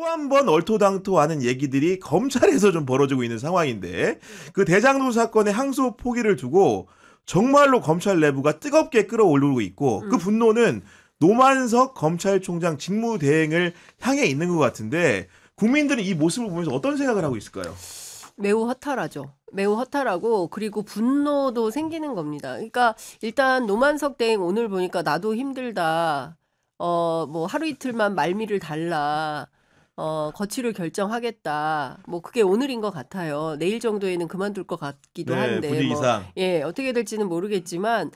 또 한 번 얼토당토하는 얘기들이 검찰에서 좀 벌어지고 있는 상황인데 그 대장동 사건의 항소 포기를 두고 정말로 검찰 내부가 뜨겁게 끌어올리고 있고 그 분노는 노만석 검찰총장 직무대행을 향해 있는 것 같은데 국민들은 이 모습을 보면서 어떤 생각을 하고 있을까요? 매우 허탈하죠. 매우 허탈하고 그리고 분노도 생기는 겁니다. 그러니까 일단 노만석 대행 오늘 보니까 나도 힘들다. 뭐 하루 이틀만 말미를 달라. 거취를 결정하겠다. 뭐 그게 오늘인 것 같아요. 내일 정도에는 그만둘 것 같기도 한데. 분위기 이상. 예, 어떻게 될지는 모르겠지만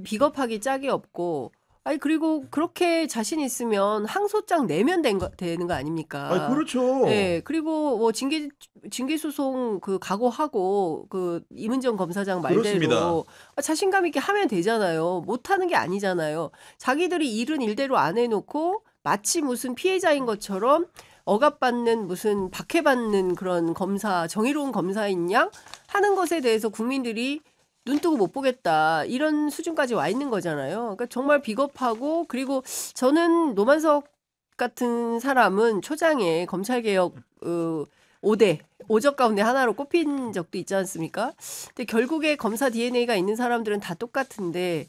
비겁하기 짝이 없고. 아니 그리고 그렇게 자신 있으면 항소장 내면 되는 거 아닙니까? 아, 그렇죠. 예, 그리고 뭐 징계 소송 그 각오하고 그 이문정 검사장 말대로 그렇습니다. 자신감 있게 하면 되잖아요. 못 하는 게 아니잖아요. 자기들이 일은 일대로 안 해놓고 마치 무슨 피해자인 것처럼 억압받는 무슨 박해받는 그런 검사, 정의로운 검사인 양 하는 것에 대해서 국민들이 눈 뜨고 못 보겠다 이런 수준까지 와 있는 거잖아요. 그러니까 정말 비겁하고 그리고 저는 노만석 같은 사람은 초장에 검찰개혁 5대 5적 가운데 하나로 꼽힌 적도 있지 않습니까? 근데 결국에 검사 DNA가 있는 사람들은 다 똑같은데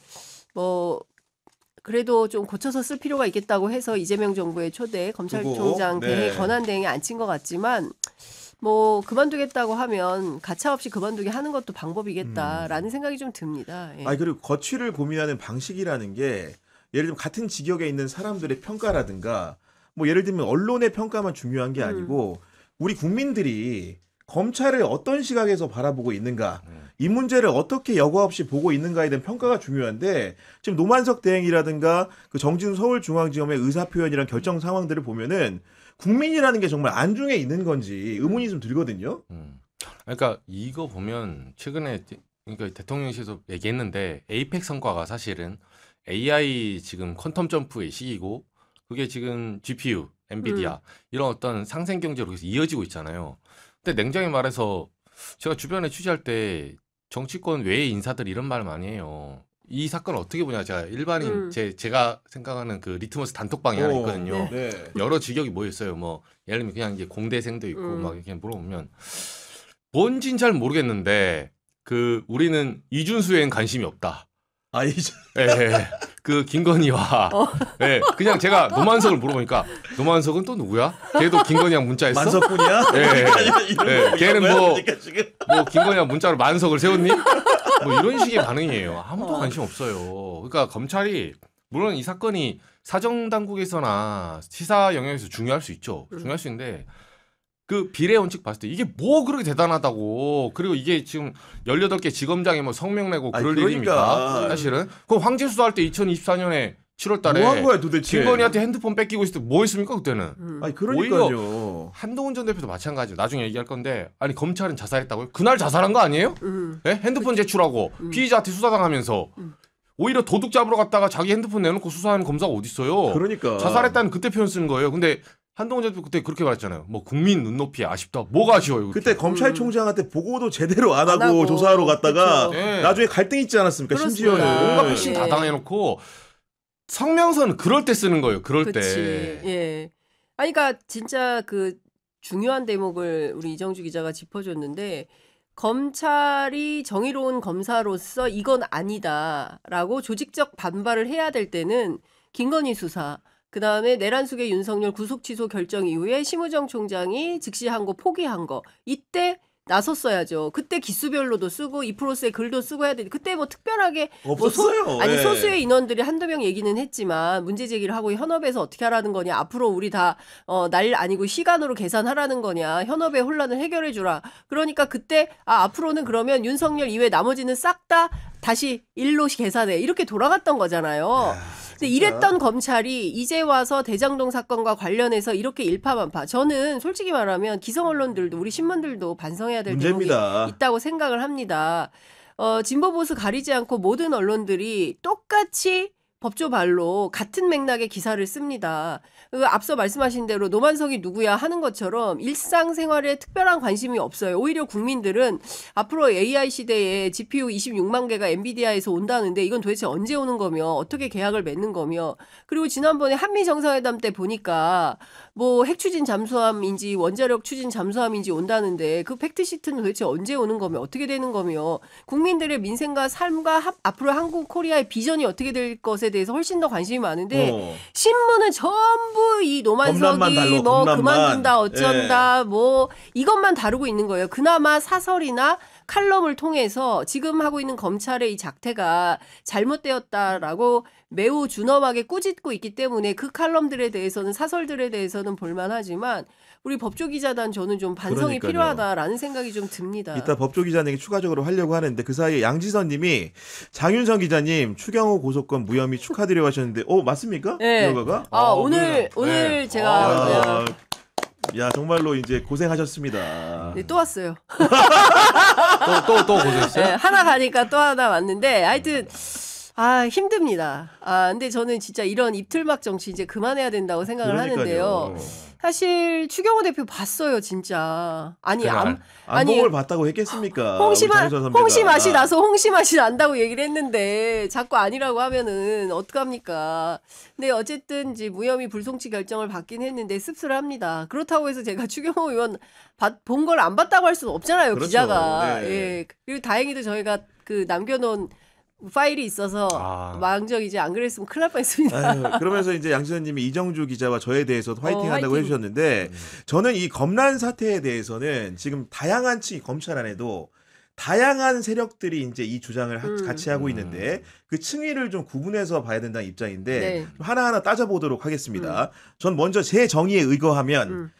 뭐 그래도 좀 고쳐서 쓸 필요가 있겠다고 해서 이재명 정부의 초대 검찰총장 대행 권한 대행에 앉힌 것 같지만 뭐 그만두겠다고 하면 가차없이 그만두게 하는 것도 방법이겠다라는 생각이 좀 듭니다. 예. 아니 그리고 거취를 고민하는 방식이라는 게 예를 들면 같은 직역에 있는 사람들의 평가라든가 뭐 예를 들면 언론의 평가만 중요한 게 아니고 우리 국민들이 검찰을 어떤 시각에서 바라보고 있는가 이 문제를 어떻게 여과 없이 보고 있는가에 대한 평가가 중요한데 지금 노만석 대행이라든가 그 정진우 서울중앙지검의 의사표현이랑 결정 상황들을 보면은 국민이라는 게 정말 안중에 있는 건지 의문이 좀 들거든요. 그러니까 이거 보면 최근에 그러니까 대통령실에서 얘기했는데 에이펙 성과가 사실은 AI 지금 퀀텀 점프의 시기고 그게 지금 GPU, 엔비디아 이런 어떤 상생 경제로 계속 이어지고 있잖아요. 근데 냉정히 말해서 제가 주변에 취재할 때 정치권 외의 인사들이 이런 말 많이 해요. 이 사건을 어떻게 보냐. 제가 일반인 제가 생각하는 그 리트머스 단톡방이 하나 있거든요. 네. 여러 직역이 모여 있어요. 뭐 예를 들면 그냥 이제 공대생도 있고 막 이렇게 물어보면 뭔진 잘 모르겠는데 그 우리는 이준수에는 관심이 없다. 아 이제 예, 그 김건희와 예, 그냥 제가 노만석을 물어보니까 노만석은 또 누구야? 걔도 김건희랑 문자했어? 만석군이야? 예, 걔는 뭐 김건희랑 문자로 만석을 세웠니? 뭐 이런 식의 반응이에요. 아무도 관심 없어요. 그러니까 검찰이 물론 이 사건이 사정 당국에서나 시사 영역에서 중요할 수 있죠. 중요할 수 있는데 그 비례 원칙 봤을 때 이게 뭐 그렇게 대단하다고. 그리고 이게 지금 18개 지검장이 뭐 성명 내고 그럴 그러니까. 일입니까? 사실은. 그럼 황제 수사할 때 2024년에 7월 달에 뭐 한 거야 도대체? 김건희한테 핸드폰 뺏기고 있을 때 뭐 했습니까 그때는? 아니 그러니까요. 오히려 한동훈 전 대표도 마찬가지예요. 나중에 얘기할 건데 아니 검찰은 자살했다고요? 그날 자살한 거 아니에요? 네? 핸드폰 제출하고 피의자한테 수사당하면서 오히려 도둑 잡으러 갔다가 자기 핸드폰 내놓고 수사하는 검사가 어디 있어요? 그러니까. 자살했다는 그때 표현 쓰는 거예요. 근데 한동훈 전 대표 그때 그렇게 말했잖아요. 뭐 국민 눈높이에 아쉽다. 뭐가 아쉬워요? 그때 검찰총장한테 보고도 제대로 안 하고 조사하러 갔다가 네. 나중에 갈등 있지 않았습니까? 그렇습니다. 심지어는. 뭔가 패신 다 당해놓고 성명서는 그럴 때 쓰는 거예요. 그럴 그렇지. 때. 예. 아니 그러니까 진짜 그 중요한 대목을 우리 이정주 기자가 짚어줬는데 검찰이 정의로운 검사로서 이건 아니다라고 조직적 반발을 해야 될 때는 김건희 수사 그다음에 내란숙의 윤석열 구속 취소 결정 이후에 심우정 총장이 즉시한 거 포기한 거 이때 나섰어야죠. 그때 기수별로도 쓰고 이프로스의 글도 쓰고 해야 되는데 그때 뭐 특별하게 없었어요. 아니 소수의 인원들이 한두 명 얘기는 했지만 문제 제기를 하고 현업에서 어떻게 하라는 거냐. 앞으로 우리 다 날 아니고 시간으로 계산하라는 거냐. 현업의 혼란을 해결해 주라. 그러니까 그때 앞으로는 그러면 윤석열 이외 나머지는 싹 다 다시 일로 계산해. 이렇게 돌아갔던 거잖아요. 근데 이랬던 검찰이 이제 와서 대장동 사건과 관련해서 이렇게 일파만파. 저는 솔직히 말하면 기성 언론들도 우리 신문들도 반성해야 될 문제입니다. 대목이 있다고 생각을 합니다. 진보 보수 가리지 않고 모든 언론들이 똑같이 법조발로 같은 맥락의 기사를 씁니다. 앞서 말씀하신 대로 노만석이 누구야 하는 것처럼 일상생활에 특별한 관심이 없어요. 오히려 국민들은 앞으로 AI 시대에 GPU 26만 개가 엔비디아에서 온다는데 이건 도대체 언제 오는 거며 어떻게 계약을 맺는 거며 그리고 지난번에 한미 정상회담 때 보니까 뭐 핵 추진 잠수함인지 원자력 추진 잠수함인지 온다는데 그 팩트 시트는 도대체 언제 오는 거며 어떻게 되는 거며 국민들의 민생과 삶과 앞으로 한국 코리아의 비전이 어떻게 될 것에 대해서 훨씬 더 관심이 많은데 신문은 전부 이 검란만 달러, 노만석이 뭐 검란만. 그만둔다 어쩐다 뭐 이것만 다루고 있는 거예요. 그나마 사설이나 칼럼을 통해서 지금 하고 있는 검찰의 이 작태가 잘못되었다라고 매우 준엄하게 꾸짖고 있기 때문에 그 칼럼들에 대해서는 사설들에 대해서는 볼만하지만 우리 법조기자단 저는 좀 반성이 그러니까요. 필요하다라는 생각이 좀 듭니다. 이따 법조기자님이 추가적으로 하려고 하는데 그 사이에 양지선 님이 장윤성 기자님 추경호 고소권 무혐의 축하드려요 하셨는데 맞습니까? 네. 이 결과가? 오늘 네. 제가 야 정말로 이제 고생하셨습니다. 네, 또 왔어요. 또 고생했어요? 네, 하나 가니까 또 하나 왔는데 하여튼 힘듭니다. 근데 저는 진짜 이런 입틀막 정치 이제 그만해야 된다고 생각을 그러니까요. 하는데요. 사실 추경호 대표 봤어요, 진짜. 아니 제발. 안봉을 봤다고 했겠습니까? 홍시 우리 장윤선 선배가. 홍시 맛이 나서 홍시 맛이 난다고 얘기를 했는데 자꾸 아니라고 하면은 어떡합니까? 근데 어쨌든 이제 무혐의 불송치 결정을 받긴 했는데 씁쓸합니다. 그렇다고 해서 제가 추경호 의원 본 걸 안 봤다고 할 수는 없잖아요, 그렇죠. 기자가. 네. 예. 그리고 다행히도 저희가 그 남겨놓은 파일이 있어서 망정 이제 안 그랬으면 큰일 날 뻔했습니다. 아유, 그러면서 이제 양지선님이 이정주 기자와 저에 대해서도 화이팅한다고 화이팅. 해주셨는데 저는 이 검란 사태에 대해서는 지금 다양한 검찰 안에도 다양한 세력들이 이제 이 주장을 같이 하고 있는데 그 층위를 좀 구분해서 봐야 된다는 입장인데 네. 좀 하나하나 따져보도록 하겠습니다. 전 먼저 제 정의에 의거하면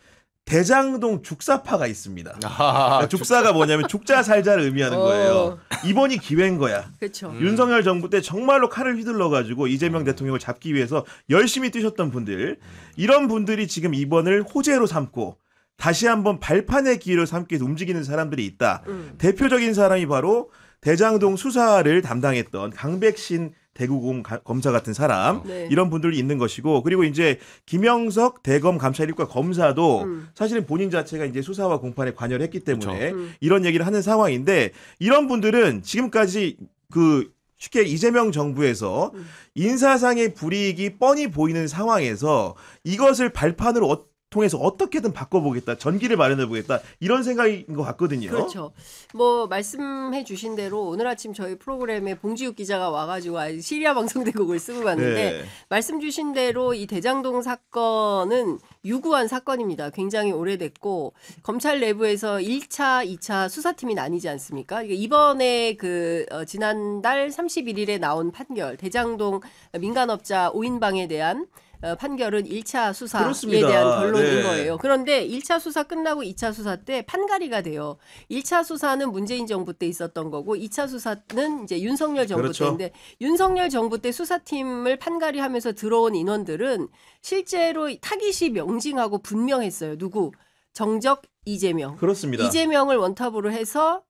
대장동 죽사파가 있습니다. 그러니까 죽사가 뭐냐면 죽자 살자를 의미하는 거예요. 이번이 기회인 거야. 그렇죠. 윤석열 정부 때 정말로 칼을 휘둘러가지고 이재명 대통령을 잡기 위해서 열심히 뛰셨던 분들, 이런 분들이 지금 이번을 호재로 삼고 다시 한번 발판의 기회로 삼기 위해서 움직이는 사람들이 있다. 대표적인 사람이 바로 대장동 수사를 담당했던 강백신 대구공 검사 같은 사람, 네. 이런 분들이 있는 것이고, 그리고 이제 김영석 대검 감찰 1과 검사도 사실은 본인 자체가 이제 수사와 공판에 관여를 했기 때문에 이런 얘기를 하는 상황인데, 이런 분들은 지금까지 쉽게 이재명 정부에서 인사상의 불이익이 뻔히 보이는 상황에서 이것을 발판으로 통해서 어떻게든 바꿔보겠다, 전기를 마련해보겠다, 이런 생각인 것 같거든요. 그렇죠. 뭐 말씀해 주신 대로 오늘 아침 저희 프로그램에 봉지욱 기자가 와가지고 시리아 방송대국을 쓰고 갔는데 네. 말씀 주신 대로 이 대장동 사건은 유구한 사건입니다. 굉장히 오래됐고 검찰 내부에서 1차, 2차 수사팀이 나뉘지 않습니까? 그러니까 이번에 지난달 31일에 나온 판결, 대장동 민간업자 5인방에 대한 판결은 1차 수사에 그렇습니다. 대한 결론인 네. 거예요. 그런데 1차 수사 끝나고 2차 수사 때 판가리가 돼요. 1차 수사는 문재인 정부 때 있었던 거고 2차 수사는 이제 윤석열 정부 그렇죠. 때인데 윤석열 정부 때 수사팀을 판가리하면서 들어온 인원들은 실제로 타깃이 명징하고 분명했어요. 누구? 정적 이재명. 그렇습니다. 이재명을 원탑으로 해서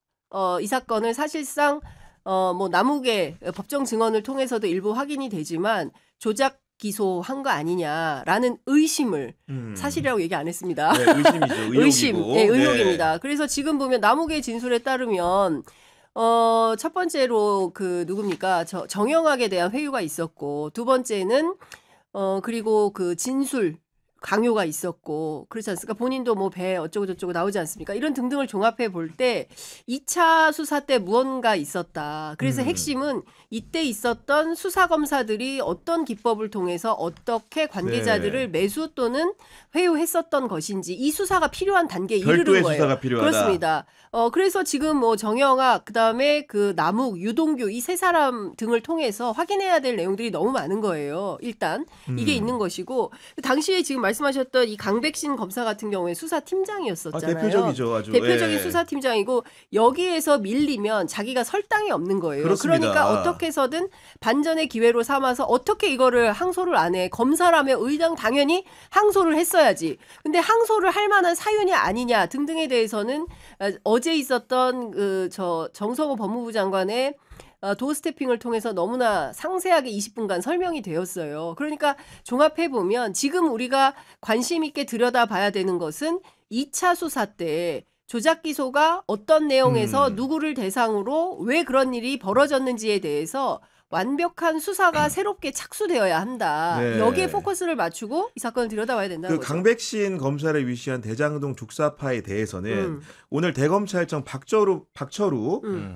이 사건을 사실상 뭐 남욱의 법정 증언을 통해서도 일부 확인이 되지만 조작 기소한 거 아니냐라는 의심을 사실이라고 얘기 안 했습니다. 네, 의심이죠. 의혹이고. 의심, 네, 의혹입니다. 네. 그래서 지금 보면 남욱의 진술에 따르면 첫 번째로 누굽니까? 정영학에 대한 회유가 있었고 두 번째는 그리고 진술 강요가 있었고 그렇지 않습니까? 본인도 뭐 배 어쩌고 저쩌고 나오지 않습니까? 이런 등등을 종합해 볼 때 2차 수사 때 무언가 있었다. 그래서 핵심은 이때 있었던 수사 검사들이 어떤 기법을 통해서 어떻게 관계자들을 매수 또는 회유했었던 것인지 이 수사가 필요한 단계에 이르는 별도의 거예요. 수사가 필요하다. 그렇습니다. 그래서 지금 뭐 정영학 그다음에 남욱, 유동규 이 세 사람 등을 통해서 확인해야 될 내용들이 너무 많은 거예요. 일단 이게 있는 것이고 당시에 지금 말씀하셨던 이 강백신 검사 같은 경우에 수사팀장이었었잖아요. 대표적이죠, 아주. 대표적인 예. 수사팀장이고 여기에서 밀리면 자기가 설 땅이 없는 거예요. 그렇습니다. 그러니까 어떻게 해서든 반전의 기회로 삼아서 어떻게 이거를 항소를 안 해. 검사라면 당연히 항소를 했어야지. 근데 항소를 할 만한 사유냐 아니냐 등등에 대해서는 어제 있었던 정성호 법무부 장관의 도어 스태핑을 통해서 너무나 상세하게 20분간 설명이 되었어요. 그러니까 종합해보면 지금 우리가 관심 있게 들여다봐야 되는 것은 2차 수사 때 조작 기소가 어떤 내용에서 누구를 대상으로 왜 그런 일이 벌어졌는지에 대해서 완벽한 수사가 새롭게 착수되어야 한다. 네. 여기에 포커스를 맞추고 이 사건을 들여다봐야 된다는 그 거죠. 강백신 검사를 위시한 대장동 죽사파에 대해서는 음. 오늘 대검찰청 박철우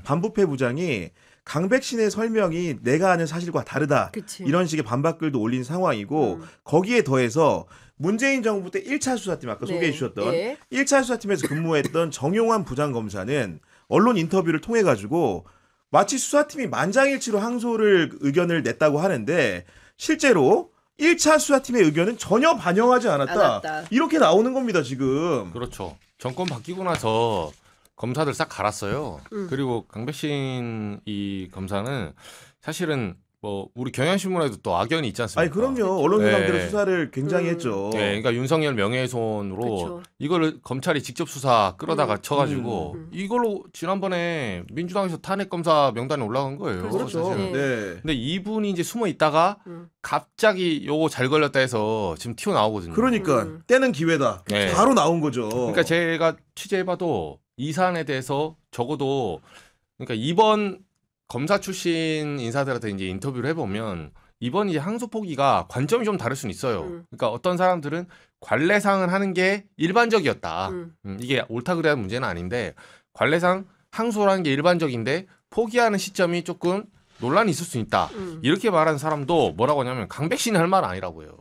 반부패 부장이 강백신의 설명이 내가 아는 사실과 다르다. 그치. 이런 식의 반박글도 올린 상황이고 거기에 더해서 문재인 정부 때 1차 수사팀 아까 네. 소개해 주셨던 예. 1차 수사팀에서 근무했던 정용환 부장검사는 언론 인터뷰를 통해 가지고 마치 수사팀이 만장일치로 항소를 의견을 냈다고 하는데 실제로 1차 수사팀의 의견은 전혀 반영하지 않았다. 이렇게 나오는 겁니다, 지금. 그렇죠. 정권 바뀌고 나서 검사들 싹 갈았어요. 그리고 강백신 이 검사는 사실은 뭐 우리 경향신문에도 또 악연이 있지 않습니까? 아니 그럼요. 언론 네. 상대로 수사를 굉장히 했죠. 네, 그러니까 윤석열 명예훼손으로 그쵸. 이거를 검찰이 직접 수사 끌어다가 쳐가지고 이걸로 지난번에 민주당에서 탄핵 검사 명단에 올라간 거예요. 그렇죠. 사실은. 네. 근데 이분이 이제 숨어 있다가 갑자기 요거 잘 걸렸다 해서 지금 튀어나오거든요. 그러니까 때는 기회다. 네. 바로 나온 거죠. 그러니까 제가 취재해봐도 이 사안에 대해서 적어도 그러니까 이번 검사 출신 인사들한테 이제 인터뷰를 해보면 이번 이제 항소 포기가 관점이 좀 다를 수는 있어요. 그러니까 어떤 사람들은 관례상은 하는 게 일반적이었다. 이게 옳다 그래야 문제는 아닌데 관례상 항소라는 게 일반적인데 포기하는 시점이 조금 논란이 있을 수 있다. 이렇게 말하는 사람도 뭐라고 하냐면 강백신이 할 말 아니라고 해요.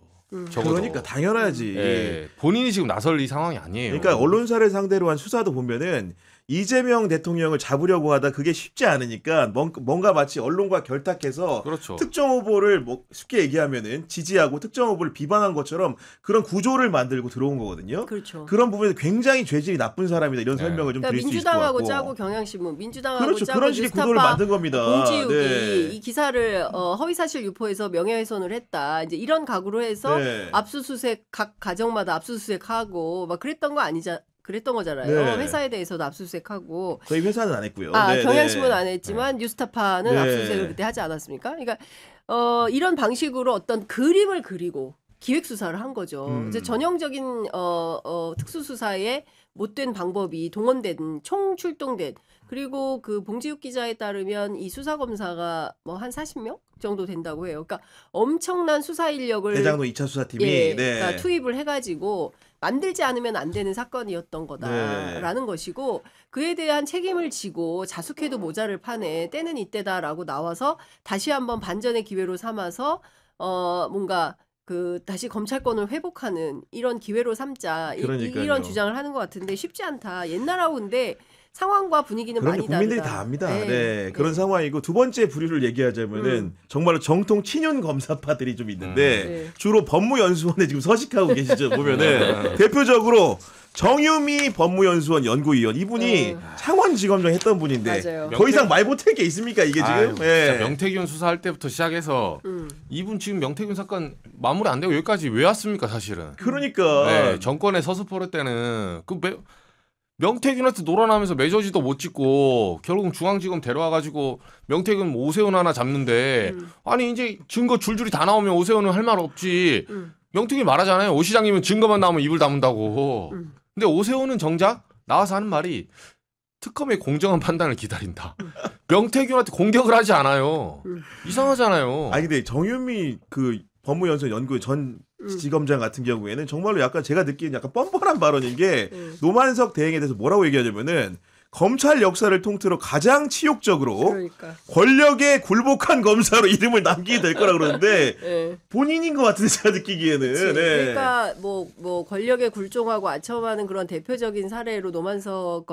적어도. 그러니까 당연하지. 예, 본인이 지금 나설 이 상황이 아니에요. 그러니까 언론사를 상대로 한 수사도 보면은 이재명 대통령을 잡으려고 하다 그게 쉽지 않으니까 뭔가 마치 언론과 결탁해서 그렇죠. 특정 후보를 뭐 쉽게 얘기하면은 지지하고 특정 후보를 비방한 것처럼 그런 구조를 만들고 들어온 거거든요. 그렇죠. 그런 부분에서 굉장히 죄질이 나쁜 사람이다 이런 네. 설명을 좀 그러니까 드릴 수 있을 것 같고. 민주당하고 짜고 경향신문, 민주당하고 그렇죠. 짜고 그런 식의 구도를 뉴스타파 만든 겁니다. 공지욱이 네. 이 기사를 허위사실 유포해서 명예훼손을 했다. 이제 이런 각오로 해서 네. 압수수색 각 가정마다 압수수색하고 막 그랬던 거 그랬던 거잖아요. 네. 회사에 대해서도 압수수색하고. 저희 회사는 안 했고요. 아, 네, 경향신문은 네. 안 했지만 뉴스타파는 네. 압수수색을 그때 하지 않았습니까? 그러니까 이런 방식으로 어떤 그림을 그리고 기획 수사를 한 거죠. 이제 전형적인 특수수사의 못된 방법이 동원된 총출동된 그리고 그 봉지욱 기자에 따르면 이 수사 검사가 뭐 한 40명 정도 된다고 해요. 그러니까 엄청난 수사 인력을 대장동 2차 수사팀이 예, 네. 그러니까 투입을 해가지고 만들지 않으면 안 되는 사건이었던 거다라는 것이고 그에 대한 책임을 지고 자숙해도 모자를 파네 때는 이때다라고 나와서 다시 한번 반전의 기회로 삼아서 뭔가 그 다시 검찰권을 회복하는 이런 기회로 삼자 그러니까요. 이런 주장을 하는 것 같은데 쉽지 않다. 옛날하고 근데 상황과 분위기는 그런 많이 게 국민들이 다르다. 다 압니다. 네. 네, 그런 상황이고 두 번째 부류를 얘기하자면은 정말로 정통 친윤 검사파들이 좀 있는데 네. 주로 법무연수원에 지금 서식하고 계시죠. 보면은 대표적으로 정유미 법무연수원 연구위원 이분이 창원지검장 했던 분인데 맞아요. 더 이상 말 못할 게 있습니까 이게 지금? 아유, 예. 진짜 명태균 수사할 때부터 시작해서 이분 지금 명태균 사건 마무리 안 되고 여기까지 왜 왔습니까 사실은? 그러니까 네, 정권에 서스포를 때는 명태균한테 놀아나면서 매저지도 못 찍고 결국 중앙지검 데려와가지고 명태균 뭐 오세훈 하나 잡는데 아니 이제 증거 줄줄이 다 나오면 오세훈은 할 말 없지. 명태균이 말하잖아요. 오 시장님은 증거만 나오면 입을 다문다고. 근데 오세훈은 정작 나와서 하는 말이 특검의 공정한 판단을 기다린다. 명태균한테 공격을 하지 않아요. 이상하잖아요. 아니 근데 정유미 그 법무연수원 연구위 전 지검장 같은 경우에는 정말로 약간 제가 느끼는 약간 뻔뻔한 발언인 게 노만석 대행에 대해서 뭐라고 얘기하냐면은 검찰 역사를 통틀어 가장 치욕적으로 그러니까. 권력에 굴복한 검사로 이름을 남기게 될 거라 그러는데 네. 본인인 것 같은데 제가 느끼기에는 그치. 네. 그러니까 뭐 권력에 굴종하고 아첨하는 그런 대표적인 사례로 노만석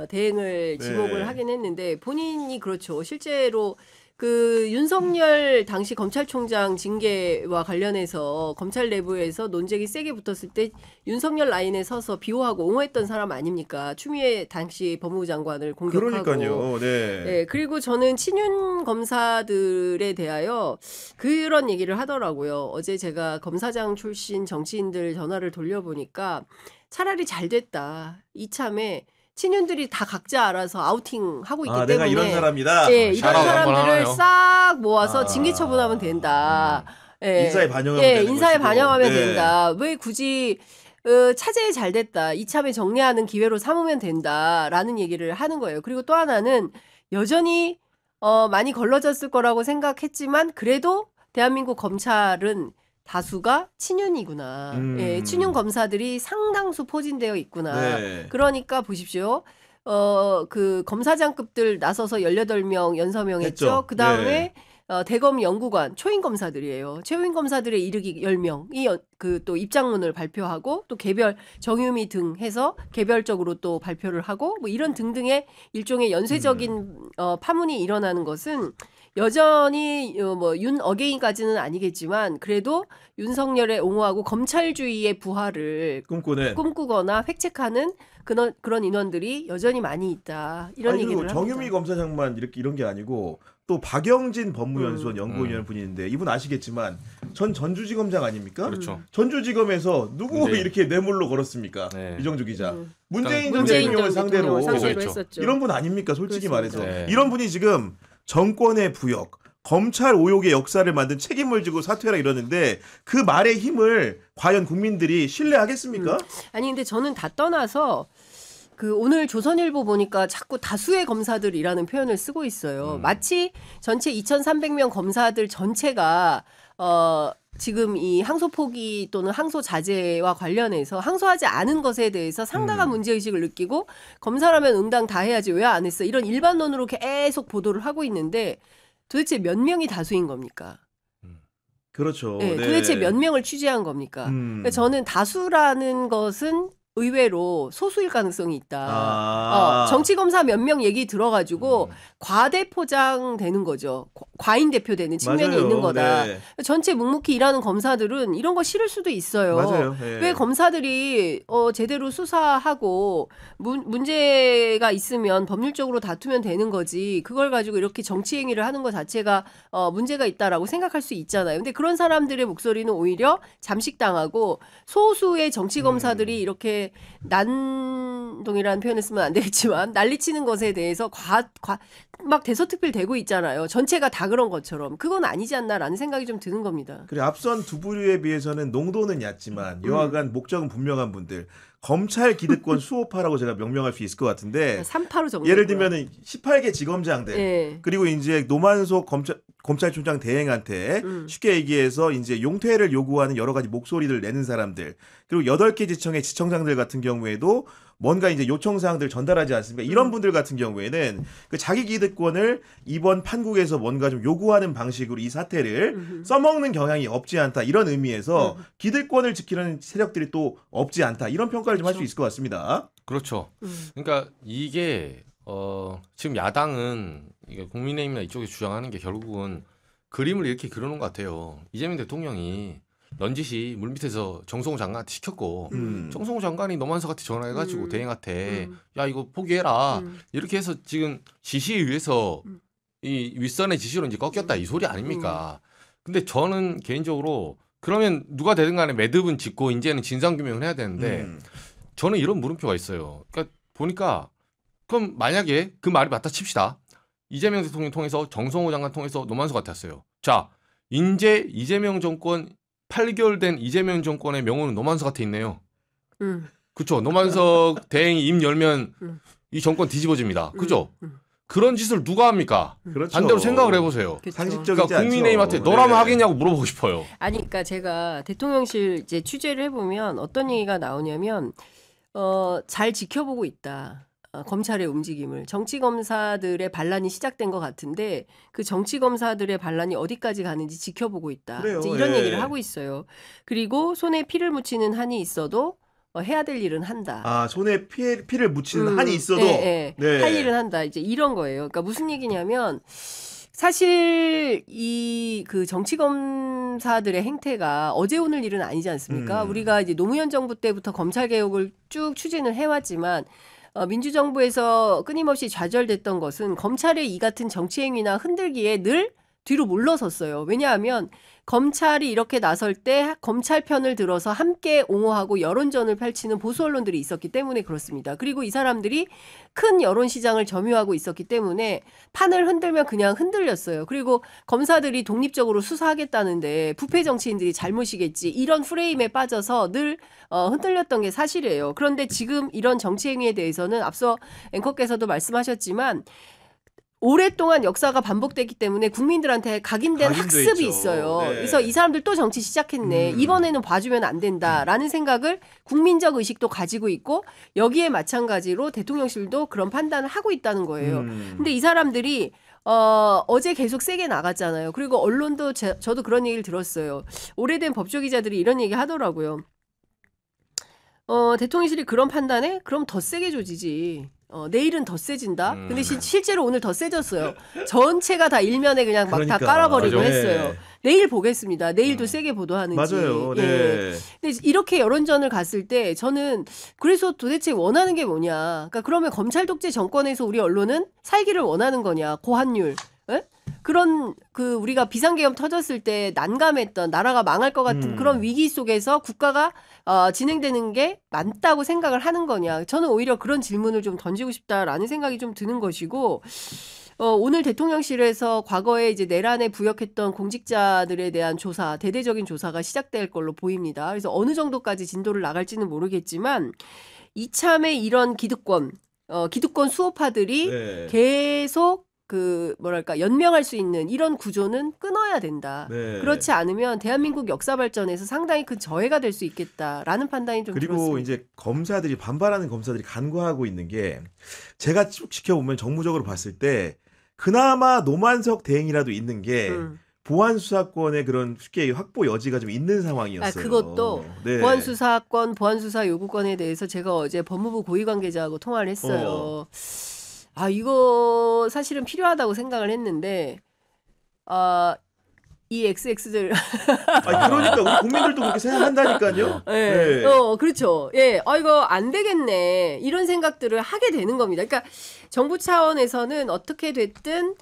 대행을 지목을 네. 하긴 했는데 본인이 그렇죠. 실제로 그 윤석열 당시 검찰총장 징계와 관련해서 검찰 내부에서 논쟁이 세게 붙었을 때 윤석열 라인에 서서 비호하고 옹호했던 사람 아닙니까? 추미애 당시 법무부 장관을 공격하고. 그러니까요. 네. 네, 그리고 저는 친윤 검사들에 대하여 그런 얘기를 하더라고요. 어제 제가 검사장 출신 정치인들 전화를 돌려보니까 차라리 잘 됐다. 이참에 친윤들이 다 각자 알아서 아우팅하고 있기 때문에 내가 이런 사람이다. 예, 이런 샤라웃 한번 사람들을 하나요? 싹 모아서 아. 징계 처분하면 된다. 예. 인사에 반영하면 예, 되는 인사에 것이고. 반영하면 네. 된다. 왜 굳이 차제에 잘 됐다. 이참에 정리하는 기회로 삼으면 된다라는 얘기를 하는 거예요. 그리고 또 하나는 여전히 많이 걸러졌을 거라고 생각했지만 그래도 대한민국 검찰은 다수가 친윤이구나. 예, 친윤 검사들이 상당수 포진되어 있구나. 네. 그러니까 보십시오. 그 검사장급들 나서서 18명 연서명했죠. 했죠. 그다음에 네. 대검 연구관 초임 검사들이에요. 초임 검사들에 이르기 10명이 그 또 입장문을 발표하고 또 개별 정유미 등 해서 개별적으로 또 발표를 하고 뭐 이런 등등의 일종의 연쇄적인 파문이 일어나는 것은 여전히 뭐 윤 어게인까지는 아니겠지만 그래도 윤석열의 옹호하고 검찰주의의 부활을 꿈꾸거나 획책하는 그런 인원들이 여전히 많이 있다. 이런 아니, 얘기를 그리고 합니다. 정유미 검사장만 이런 게 아니고 또 박영진 법무연수원 연구위원 분인데 이분 아시겠지만 전 전주지검장 아닙니까? 그렇죠. 전주지검에서 누구 네. 이렇게 뇌물로 걸었습니까? 네. 이정주 기자. 문재인 전 대통령을 상대로 했었죠. 이런 분 아닙니까? 솔직히 그렇습니다. 말해서 네. 이런 분이 지금 정권의 부역, 검찰 오욕의 역사를 만든 책임을 지고 사퇴라 이러는데 그 말의 힘을 과연 국민들이 신뢰하겠습니까? 아니 근데 저는 다 떠나서 그 오늘 조선일보 보니까 자꾸 다수의 검사들이라는 표현을 쓰고 있어요. 마치 전체 2,300명 검사들 전체가 지금 이 항소 포기 또는 항소 자제와 관련해서 항소하지 않은 것에 대해서 상당한 문제의식을 느끼고 검사라면 응당 다 해야지 왜 안 했어 이런 일반론으로 계속 보도를 하고 있는데 도대체 몇 명이 다수인 겁니까? 그렇죠. 네, 네. 도대체 몇 명을 취재한 겁니까? 그러니까 저는 다수라는 것은 의외로 소수일 가능성이 있다. 정치검사 몇 명 얘기 들어가지고 과대 포장되는 거죠. 과잉 대표되는 측면이 맞아요. 있는 거다. 네. 전체 묵묵히 일하는 검사들은 이런 거 싫을 수도 있어요. 맞아요. 네. 왜 검사들이 제대로 수사하고 문제가 있으면 법률적으로 다투면 되는 거지. 그걸 가지고 이렇게 정치 행위를 하는 것 자체가 문제가 있다라고 생각할 수 있잖아요. 근데 그런 사람들의 목소리는 오히려 잠식당하고 소수의 정치 검사들이 이렇게 난동이라는 표현을 쓰면 안 되겠지만 난리치는 것에 대해서 막 대서특필되고 있잖아요. 전체가 다 그런 것처럼 그건 아니지 않나라는 생각이 좀 드는 겁니다. 그래 앞선 두 부류에 비해서는 농도는 얕지만 여하간 목적은 분명한 분들 검찰 기득권 수호파라고 제가 명명할 수 있을 것 같은데 385 정도. 예를 들면은 18개 지검장들 네. 그리고 이제 노만석 검찰총장 대행한테 쉽게 얘기해서 이제 용퇴를 요구하는 여러 가지 목소리를 내는 사람들 그리고 8개 지청의 지청장들 같은 경우에도 뭔가 이제 요청 사항들 전달하지 않습니까? 이런 분들 같은 경우에는 그 자기 기득권을 이번 판국에서 뭔가 좀 요구하는 방식으로 이 사태를 써먹는 경향이 없지 않다 이런 의미에서 기득권을 지키는 세력들이 또 없지 않다 이런 평가를 좀 할 수 있을 것 같습니다. 그렇죠. 그러니까 이게 지금 야당은 이게 국민의힘이나 이쪽에 주장하는 게 결국은 그림을 이렇게 그려놓은 것 같아요. 이재명 대통령이 넌지시 물밑에서 정성호 장관한테 시켰고 정성호 장관이 노만석한테 전화해가지고 대행한테 야 이거 포기해라 이렇게 해서 지금 지시에 의해서 이 윗선의 지시로 이제 꺾였다 이 소리 아닙니까? 근데 저는 개인적으로 그러면 누가 되든 간에 매듭은 짓고 이제는 진상규명을 해야 되는데 저는 이런 물음표가 있어요. 그러니까 보니까 그럼 만약에 그 말이 맞다 칩시다. 이재명 대통령 통해서 정성호 장관 통해서 노만석한테 왔어요. 자 이제 이재명 정권 8개월 된 이재명 정권의 명호는 노만석한테 있네요. 그렇죠. 노만석 대행이 입 열면 이 정권 뒤집어집니다. 그죠? 그런 짓을 누가 합니까? 그렇죠. 반대로 생각을 해보세요. 그렇죠. 상식적이지 그러니까 않죠. 국민의힘한테 너라면 네. 하겠냐고 물어보고 싶어요. 아니, 그러니까 제가 대통령실 이제 취재를 해보면 어떤 얘기가 나오냐면 잘 지켜보고 있다. 검찰의 움직임을 정치 검사들의 반란이 시작된 것 같은데 그 정치 검사들의 반란이 어디까지 가는지 지켜보고 있다. 그래요. 이제 이런 예. 얘기를 하고 있어요. 그리고 손에 피를 묻히는 한이 있어도 해야 될 일은 한다. 아 손에 피를 묻히는 한이 있어도 네. 네. 할 일은 한다. 이제 이런 거예요. 그러니까 무슨 얘기냐면 사실 이 그 정치 검사들의 행태가 어제 오늘 일은 아니지 않습니까? 우리가 이제 노무현 정부 때부터 검찰 개혁을 쭉 추진을 해왔지만 민주정부에서 끊임없이 좌절됐던 것은 검찰의 이 같은 정치 행위나 흔들기에 늘 뒤로 물러섰어요. 왜냐하면 검찰이 이렇게 나설 때 검찰 편을 들어서 함께 옹호하고 여론전을 펼치는 보수 언론들이 있었기 때문에 그렇습니다. 그리고 이 사람들이 큰 여론 시장을 점유하고 있었기 때문에 판을 흔들면 그냥 흔들렸어요. 그리고 검사들이 독립적으로 수사하겠다는데 부패 정치인들이 잘못이겠지 이런 프레임에 빠져서 늘 흔들렸던 게 사실이에요. 그런데 지금 이런 정치 행위에 대해서는 앞서 앵커께서도 말씀하셨지만 오랫동안 역사가 반복됐기 때문에 국민들한테 각인된 각인돼 학습이 있죠. 있어요. 네. 그래서 이 사람들 또 정치 시작했네. 이번에는 봐주면 안 된다라는 생각을 국민적 의식도 가지고 있고 여기에 마찬가지로 대통령실도 그런 판단을 하고 있다는 거예요. 근데 이 사람들이 어제 계속 세게 나갔잖아요. 그리고 언론도 저도 그런 얘기를 들었어요. 오래된 법조기자들이 이런 얘기 하더라고요. 대통령실이 그런 판단에 그럼 더 세게 조지지. 내일은 더 세진다. 근데 실제로 오늘 더 세졌어요. 전체가 다 일면에 그냥 막 다 그러니까. 깔아버리고 맞아. 했어요. 내일 보겠습니다. 내일도 세게 보도하는지. 맞아요. 예. 네. 근데 이렇게 여론전을 갔을 때 저는 그래서 도대체 원하는 게 뭐냐. 그러니까 그러면 검찰 독재 정권에서 우리 언론은 살기를 원하는 거냐. 고환율. 예? 그런 우리가 비상계엄 터졌을 때 난감했던 나라가 망할 것 같은 그런 위기 속에서 국가가 진행되는 게 맞다고 생각을 하는 거냐. 저는 오히려 그런 질문을 좀 던지고 싶다라는 생각이 좀 드는 것이고 오늘 대통령실에서 과거에 이제 내란에 부역했던 공직자들에 대한 조사, 대대적인 조사가 시작될 걸로 보입니다. 그래서 어느 정도까지 진도를 나갈지는 모르겠지만 이참에 이런 기득권 수호파들이 네. 계속 연명할 수 있는 이런 구조는 끊어야 된다. 네. 그렇지 않으면 대한민국 역사 발전에서 상당히 큰 저해가 될 수 있겠다라는 판단이 좀 그리고 들었습니다. 이제 검사들이 반발하는 검사들이 간과하고 있는 게 제가 쭉 지켜보면 정무적으로 봤을 때 그나마 노만석 대행이라도 있는 게 보안 수사권의 그런 쉽게 확보 여지가 좀 있는 상황이었어요. 그것도 네. 보안 수사 요구권에 대해서 제가 어제 법무부 고위 관계자하고 통화를 했어요. 이거 사실은 필요하다고 생각을 했는데 이 XX들 그러니까 우리 국민들도 그렇게 생각한다니까요. 네. 그렇죠. 예. 이거 안 되겠네. 이런 생각들을 하게 되는 겁니다. 그러니까 정부 차원에서는 어떻게 됐든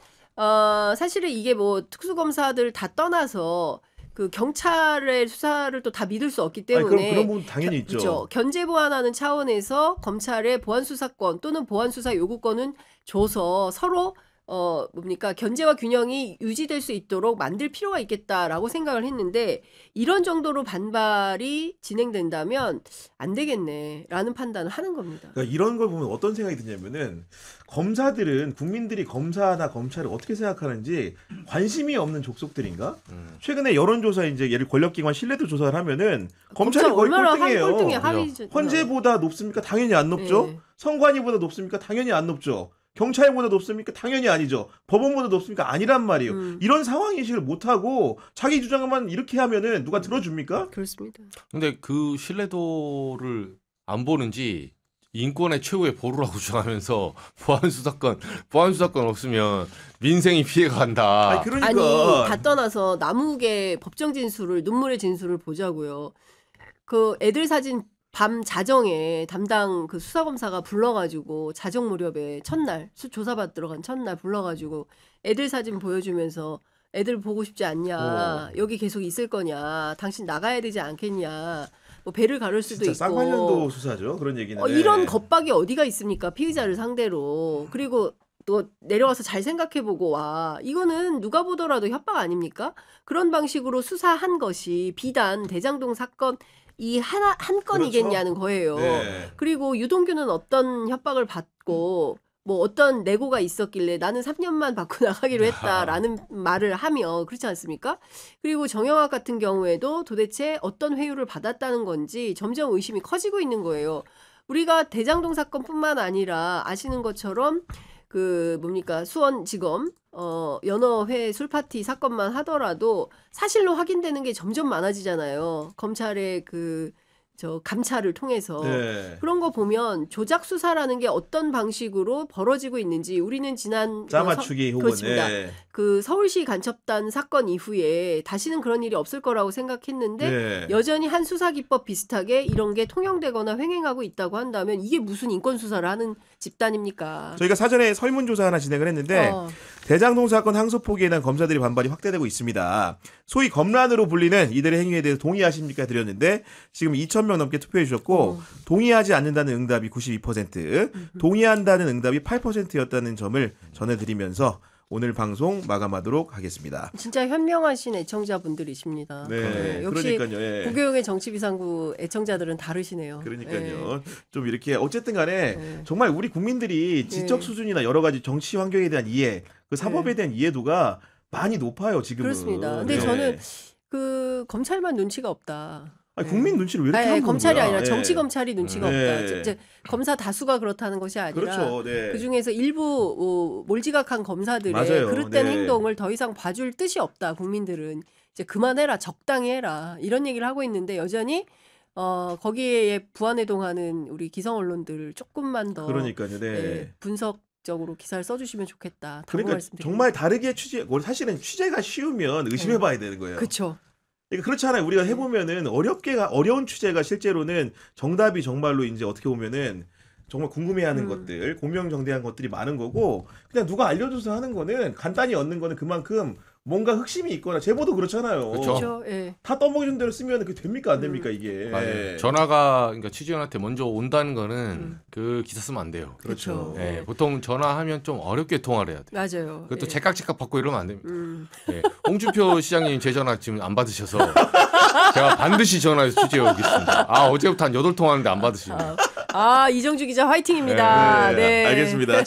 사실은 이게 뭐 특수검사들 다 떠나서 그 경찰의 수사를 또 다 믿을 수 없기 때문에 그런 부분 당연히 있죠. 그렇죠. 견제 보완하는 차원에서 검찰의 보안 수사권 또는 보안 수사 요구권은 줘서 서로 견제와 균형이 유지될 수 있도록 만들 필요가 있겠다라고 생각을 했는데 이런 정도로 반발이 진행된다면 안 되겠네라는 판단을 하는 겁니다. 그러니까 이런 걸 보면 어떤 생각이 드냐면은 검사들은 국민들이 검사나 검찰을 어떻게 생각하는지 관심이 없는 족속들인가? 최근에 여론조사 이제 예를 권력기관 신뢰도 조사를 하면은 검찰이 거의 꼴등이에요. 헌재보다 높습니까? 당연히 안 높죠. 네. 선관위보다 높습니까? 당연히 안 높죠. 경찰보다 높습니까? 당연히 아니죠. 법원보다 높습니까? 아니란 말이에요. 이런 상황인식을 못하고 자기 주장만 이렇게 하면은 누가 들어줍니까? 그렇습니다. 근데 그 신뢰도를 안 보는지 인권의 최후의 보루라고 주장하면서 보안 수사권 없으면 민생이 피해간다. 그러니까. 다 떠나서 남욱의 법정 진술을 눈물의 진술을 보자고요. 그 애들 사진 밤 자정에 담당 그 수사검사가 불러가지고 자정 무렵에 첫날 조사받으러 간 첫날 불러가지고 애들 사진 보여주면서 애들 보고 싶지 않냐, 여기 계속 있을 거냐, 당신 나가야 되지 않겠냐, 뭐 배를 가를 수도 진짜 있고. 쌍팔년도 수사죠. 그런 얘기는. 이런 겁박이 어디가 있습니까? 피의자를 상대로. 그리고 또 내려와서 잘 생각해보고 이거는 누가 보더라도 협박 아닙니까? 그런 방식으로 수사한 것이 비단 대장동 사건 이 한 건이겠냐는 거예요. 네. 그리고 유동규는 어떤 협박을 받고 뭐 어떤 내고가 있었길래 나는 3년만 받고 나가기로 했다라는 말을 하며 그렇지 않습니까? 그리고 정영학 같은 경우에도 도대체 어떤 회유를 받았다는 건지 점점 의심이 커지고 있는 거예요. 우리가 대장동 사건뿐만 아니라 아시는 것처럼 수원지검 연어회 술파티 사건만 하더라도 사실로 확인되는 게 점점 많아지잖아요. 검찰의 감찰을 통해서. 네. 그런 거 보면 조작 수사라는 게 어떤 방식으로 벌어지고 있는지 우리는 지난 짜맞추기 혹은 그렇습니다. 그 서울시 간첩단 사건 이후에 다시는 그런 일이 없을 거라고 생각했는데 여전히 한 수사 기법 비슷하게 이런 게 통용되거나 횡행하고 있다고 한다면 이게 무슨 인권 수사를 하는 집단입니까? 저희가 사전에 설문조사 하나 진행을 했는데 대장동 사건 항소 포기에 대한 검사들의 반발이 확대되고 있습니다. 소위 검란으로 불리는 이들의 행위에 대해서 동의하십니까 드렸는데 지금 2,000명 넘게 투표해 주셨고 동의하지 않는다는 응답이 92%, 동의한다는 응답이 8%였다는 점을 전해드리면서 오늘 방송 마감하도록 하겠습니다. 진짜 현명하신 애청자분들이십니다. 네, 역시 그러니까요. 예. 고교용의 정치비상구 애청자들은 다르시네요. 그러니까요. 좀 이렇게 어쨌든 간에 네. 정말 우리 국민들이 지적 네. 수준이나 여러 가지 정치 환경에 대한 이해, 그 사법에 네. 대한 이해도가 많이 높아요, 지금은. 그렇습니다. 근데 네. 저는 그 검찰만 눈치가 없다. 아니, 네. 국민 눈치를 왜 이렇게 아니, 하는 검찰이 거야? 아니라 예. 정치 검찰이 눈치가 네. 없다. 이제 검사 다수가 그렇다는 것이 아니라 그렇죠. 네. 그 중에서 일부 몰지각한 검사들의 맞아요. 그릇된 네. 행동을 더 이상 봐줄 뜻이 없다. 국민들은 이제 그만해라, 적당히 해라 이런 얘기를 하고 있는데 여전히 거기에 부안해동하는 우리 기성 언론들 조금만 더 그러니까요. 네. 예, 분석적으로 기사를 써주시면 좋겠다. 당부 그러니까 말씀드립니다. 정말 다르게 사실은 취재가 쉬우면 의심해봐야 되는 거예요. 그렇죠. 그러니까 그렇잖아요. 우리가 해보면은 어려운 취재가 실제로는 정답이 정말로 이제 어떻게 보면은 정말 궁금해하는 것들, 공명정대한 것들이 많은 거고 그냥 누가 알려줘서 하는 거는 간단히 얻는 거는 그만큼 뭔가 흑심이 있거나 제보도 그렇잖아요. 그렇죠. 그렇죠. 예. 다 떠먹여준 대로 쓰면 그게 됩니까 안 됩니까 이게. 맞아요. 전화가 그러니까 취재원한테 먼저 온다는 거는 그 기사 쓰면 안 돼요. 그렇죠. 그렇죠. 예, 보통 전화하면 좀 어렵게 통화를 해야 돼. 맞아요. 그것도 예. 제깍제깍 받고 이러면 안 됩니다. 음. 예. 홍준표 시장님 제 전화 지금 안 받으셔서 제가 반드시 전화해서 취재해 오겠습니다. 어제부터 한 8통 하는데 안 받으시네요. 이정주 기자 화이팅입니다. 네, 알겠습니다.